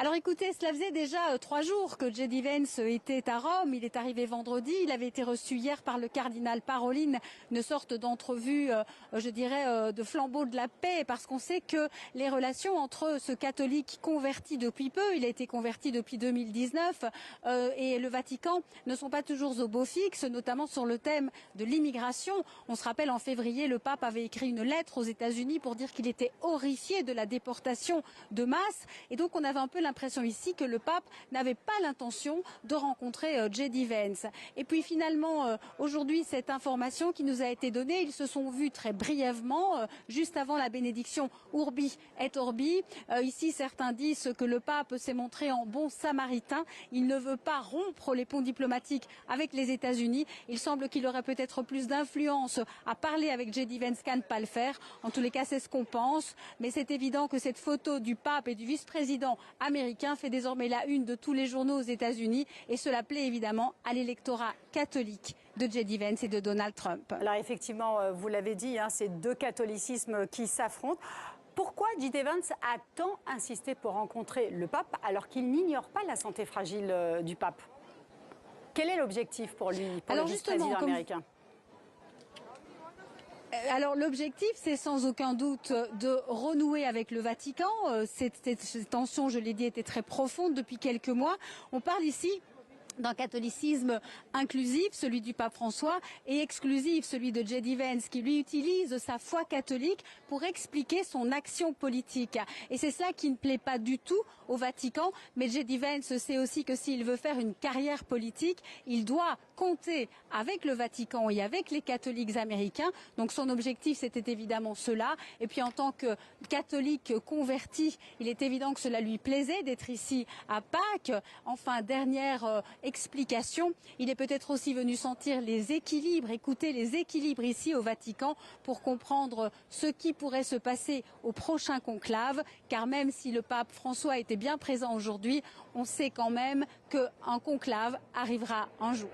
Alors écoutez, cela faisait déjà 3 jours que J.D. Vance était à Rome. Il est arrivé vendredi. Il avait été reçu hier par le cardinal Parolin, une sorte d'entrevue, je dirais, de flambeau de la paix, parce qu'on sait que les relations entre ce catholique converti depuis peu, il a été converti depuis 2019, et le Vatican ne sont pas toujours au beau fixe, notamment sur le thème de l'immigration. On se rappelle, en février, le pape avait écrit une lettre aux États-Unis pour dire qu'il était horrifié de la déportation de masse. Et donc on avait un peu l'impression ici que le pape n'avait pas l'intention de rencontrer J.D. Vance. Et puis finalement, aujourd'hui, cette information qui nous a été donnée, ils se sont vus très brièvement, juste avant la bénédiction Urbi et Orbi. Ici, certains disent que le pape s'est montré en bon samaritain. Il ne veut pas rompre les ponts diplomatiques avec les États-Unis. Il semble qu'il aurait peut-être plus d'influence à parler avec J.D. Vance qu'à ne pas le faire. En tous les cas, c'est ce qu'on pense. Mais c'est évident que cette photo du pape et du vice-président américain fait désormais la une de tous les journaux aux États-Unis. Et cela plaît évidemment à l'électorat catholique de J.D. Vance et de Donald Trump. Alors effectivement, vous l'avez dit, c'est deux catholicismes qui s'affrontent. Pourquoi J.D. Vance a tant insisté pour rencontrer le pape alors qu'il n'ignore pas la santé fragile du pape? Quel est l'objectif pour lui, pour le vice-président américain? Alors l'objectif, c'est sans aucun doute de renouer avec le Vatican. Cette tension, je l'ai dit, était très profonde depuis quelques mois. On parle ici d'un catholicisme inclusif, celui du pape François, et exclusif, celui de J.D. Vance, qui lui utilise sa foi catholique pour expliquer son action politique. Et c'est cela qui ne plaît pas du tout au Vatican. Mais J.D. Vance sait aussi que s'il veut faire une carrière politique, il doit compter avec le Vatican et avec les catholiques américains. Donc son objectif, c'était évidemment cela. Et puis en tant que catholique converti, il est évident que cela lui plaisait d'être ici à Pâques. Enfin, dernière explication, il est peut-être aussi venu sentir les équilibres, écouter les équilibres ici au Vatican pour comprendre ce qui pourrait se passer au prochain conclave, car même si le pape François était bien présent aujourd'hui, on sait quand même qu'un conclave arrivera un jour.